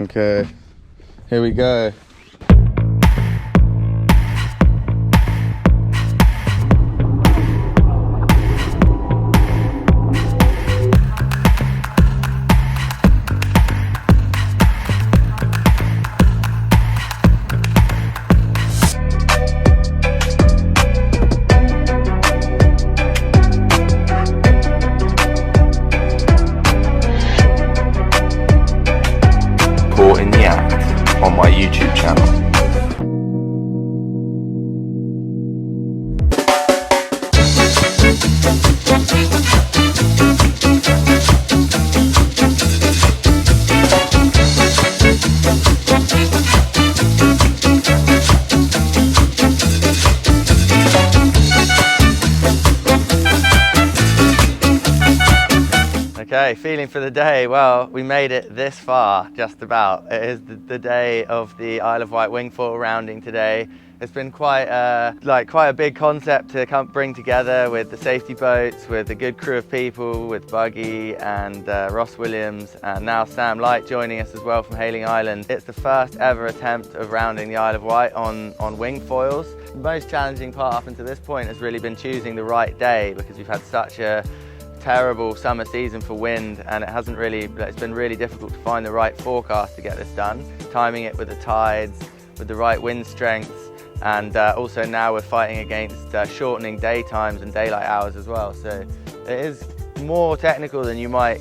Okay, here we go. In the act on my YouTube channel. Okay, feeling for the day. Well, we made it this far, just about. It is the day of the Isle of Wight wingfoil rounding today. It's been quite a big concept to bring together with the safety boats, with a good crew of people, with Buggy and Ross Williams, and now Sam Light joining us as well from Hayling Island. It's the first ever attempt of rounding the Isle of Wight on wingfoils. The most challenging part up until this point has really been choosing the right day, because we've had such a terrible summer season for wind, and it's been really difficult to find the right forecast to get this done. Timing it with the tides, with the right wind strengths, and also now we're fighting against shortening daytimes and daylight hours as well. So it is more technical than you might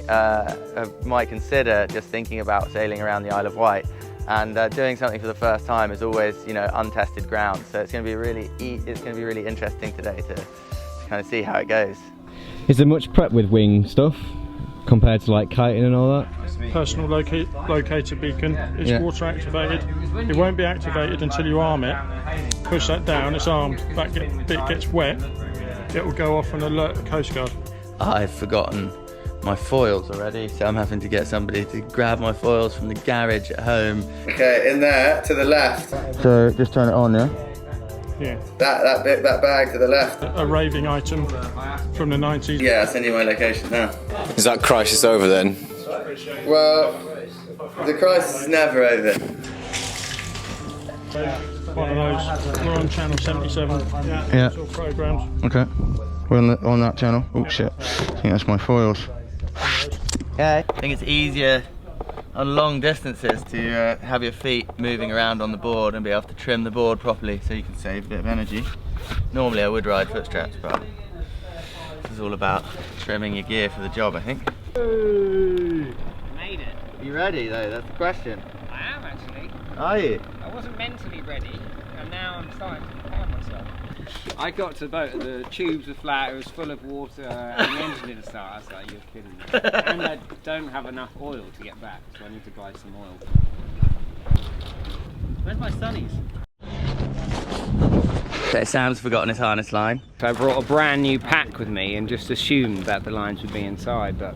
consider just thinking about sailing around the Isle of Wight. And doing something for the first time is always, untested ground. So it's going to be really interesting today to kind of see how it goes. Is there much prep with wing stuff compared to like kiting and all that? Personal locator beacon is water activated. It won't be activated until you arm it. Push that down, it's armed. That bit gets wet, it will go off and alert the Coast Guard. I've forgotten my foils already, so I'm having to get somebody to grab my foils from the garage at home. Okay, in there to the left. So just turn it on, yeah? Yeah. That bag to the left. A raving item from the 90s. Yeah, I'll send you my location now. Is that crisis over then? Well, the crisis is never over. One of those. We're on channel 77. Yeah. It's all programmed. Okay. We're on that channel. Oh shit. I think that's my foils. Yeah. I think it's easier on long distances to have your feet moving around on the board and be able to trim the board properly so you can save a bit of energy. Normally I would ride foot straps, but this is all about trimming your gear for the job, I think. Made it. Are you ready though? That's the question. I am actually. Are you? I wasn't mentally ready, and now I'm starting to prepare myself. I got to the boat, the tubes were flat, it was full of water, and the engine didn't start. I was like, you're kidding me. And I don't have enough oil to get back, so I need to buy some oil. Where's my sunnies? Okay, Sam's forgotten his harness line. So I brought a brand new pack with me and just assumed that the lines would be inside, but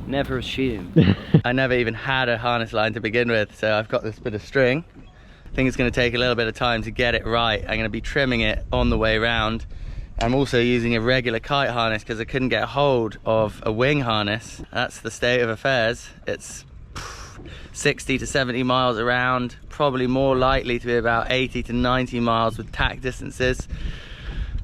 never assumed. I never even had a harness line to begin with, so I've got this bit of string. I think it's going to take a little bit of time to get it right. I'm going to be trimming it on the way round. I'm also using a regular kite harness because I couldn't get hold of a wing harness. That's the state of affairs. It's 60 to 70 miles around, probably more likely to be about 80 to 90 miles with tack distances.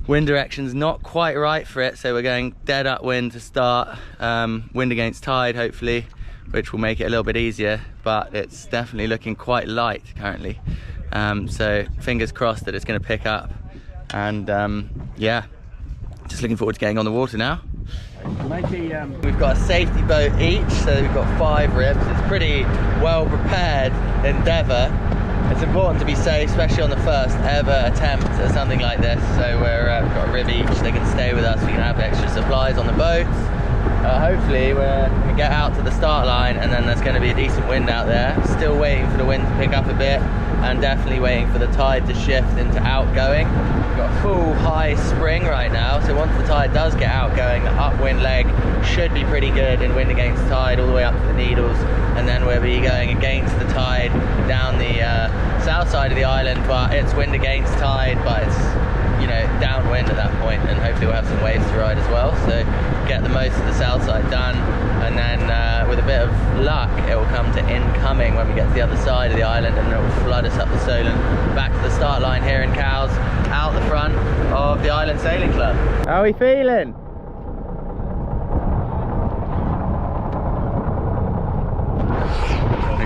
Wind direction's not quite right for it, so we're going dead upwind to start. Wind against tide, hopefully, which will make it a little bit easier, but it's definitely looking quite light currently. So fingers crossed that it's going to pick up. And yeah, just looking forward to getting on the water now. We've got a safety boat each, so we've got 5 ribs. It's pretty well prepared endeavour. It's important to be safe, especially on the first ever attempt at something like this. So we've got a rib each. They can stay with us. We can have extra supplies on the boats. Hopefully we're going to get out to the start line, and then there's going to be a decent wind out there. Still waiting for the wind to pick up a bit, and definitely waiting for the tide to shift into outgoing. We've got full high spring right now, so once the tide does get outgoing, the upwind leg should be pretty good in wind against tide all the way up to the Needles, and then we'll be going against the tide down the south side of the island, but it's wind against tide, but it's, you know, downwind at that point, and hopefully we'll have some waves to ride as well, so get the most of the south side done, and then with a bit of luck, it will come to incoming when we get to the other side of the island, and it will flood us up the Solent back to the start line here in Cowes, out the front of the Island Sailing Club. How are we feeling?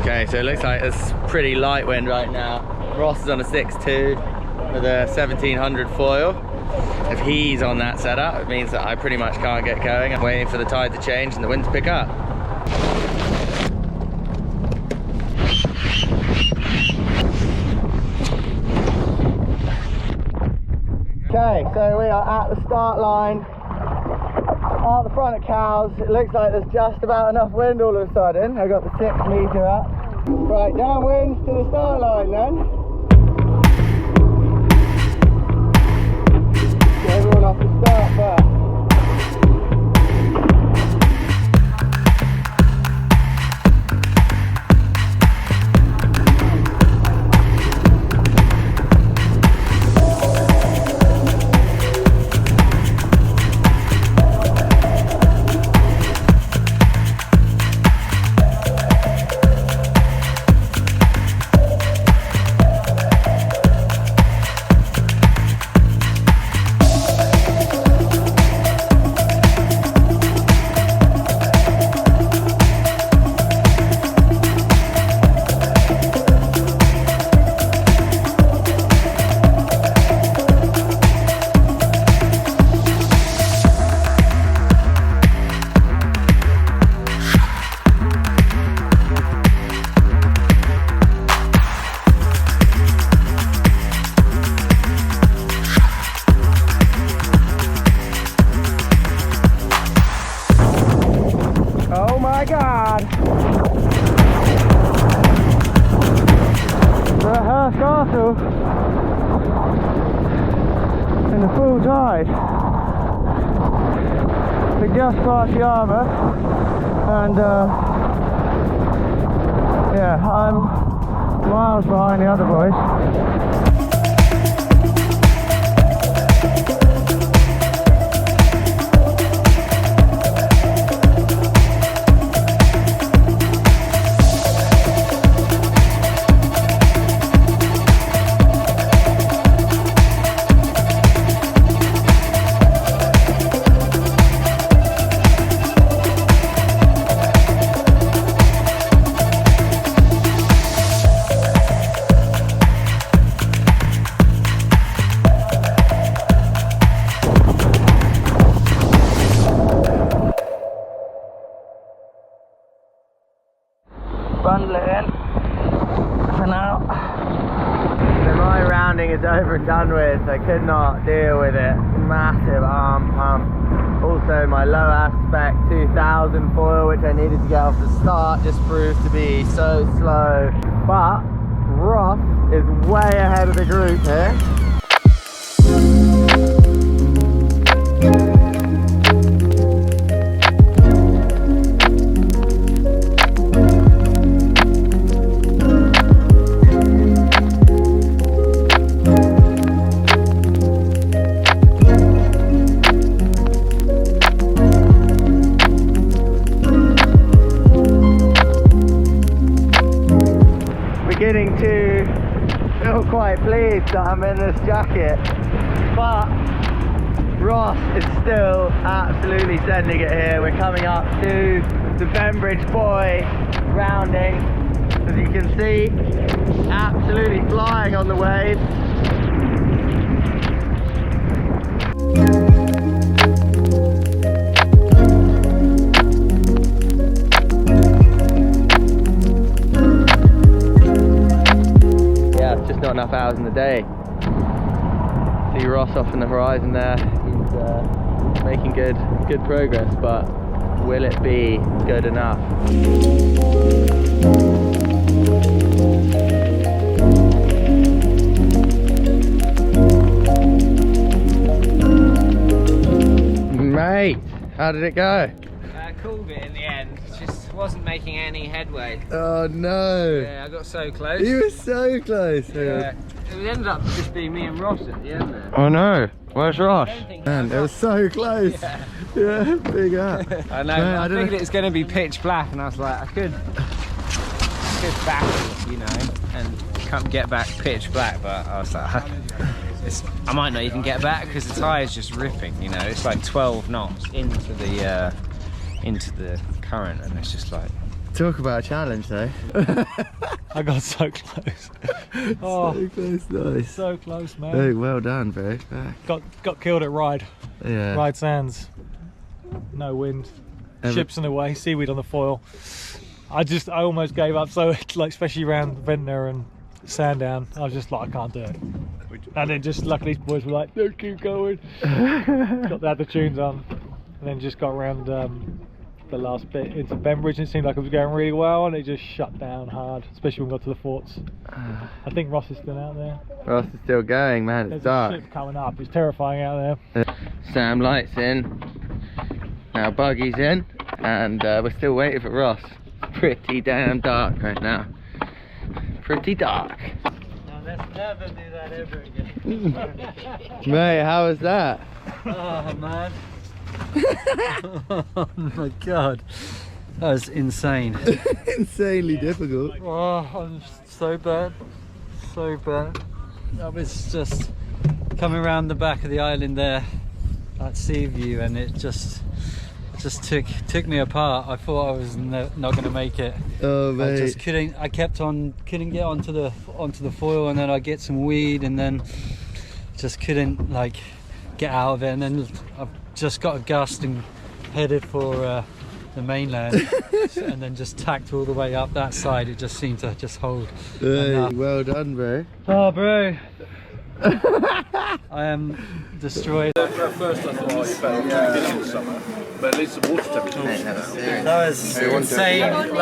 Okay, so it looks like it's pretty light wind right now. Ross is on a 6.2 with a 1700 foil. If he's on that setup, it means that I pretty much can't get going. I'm waiting for the tide to change and the wind to pick up. Okay, so we are at the start line, out the front of Cowes. It looks like there's just about enough wind all of a sudden. I got the 6 metre up. Right, downwind to the start line then. Get everyone off the start first. In the full tide. We just passed the armour, and yeah, I'm miles behind the other boys. Bundle it in for now. So my rounding is over and done with. I could not deal with it. Massive arm pump. Also my low aspect 2000 foil, which I needed to get off the start, just proved to be so slow. But Ross is way ahead of the group here. Beginning to feel quite pleased that I'm in this jacket, but Ross is still absolutely sending it here. We're coming up to the Bembridge Buoy rounding, as you can see, absolutely flying on the waves. Not enough hours in the day. See Ross off in the horizon there. He's making good progress, but will it be good enough? Mate, how did it go? Called it in the end. Just wasn't making any headway. Oh no! Yeah, I got so close. You were so close. Yeah. it ended up just being me and Ross at the end there. Oh no, where's Ross? Man, it was so close. Yeah, big up. I know, I figured it was going to be pitch black, and I was like, I could back it, you know, and can't get back pitch black, but I was like, I might not even get back because the tyre's just ripping, you know. It's like 12 knots into the current, and it's just like. Talk about a challenge though. I got so close. Oh, so close, nice. so close, man. Hey, well done, bro. Got killed at Ride. Yeah. Ride Sands. No wind. Ships in the way. Seaweed on the foil. I almost gave up. So like, especially around Ventnor and Sandown, I was just like, I can't do it. And then just luckily these boys were like, no, keep going. Had the tunes on, and then just got around the last bit into Bembridge, and it seemed like it was going really well, and it just shut down hard, especially when we got to the forts. I think Ross is still out there. Ross is still going, man. It's dark. There's a ship coming up. It's terrifying out there. Sam lights in. Now buggy's in, and we're still waiting for Ross. Pretty damn dark right now. Pretty dark. No, let's never do that ever again. Mate, how was that? Oh man. Oh my god, that was insane. Insanely difficult. Oh, I'm so bad, so bad. I was just coming around the back of the island there, that sea view, and it just took me apart. I thought I was not going to make it. Oh mate. I just couldn't. I couldn't get onto the foil, and then I get some weed, and then just couldn't like get out of it, and then I've just got a gust and headed for the mainland, and then just tacked all the way up that side. It just seemed to just hold. Hey, well done, bro. Oh, bro. I am destroyed. At first I thought, oh, you better get in the summer, but at least the water temperature. That was insane.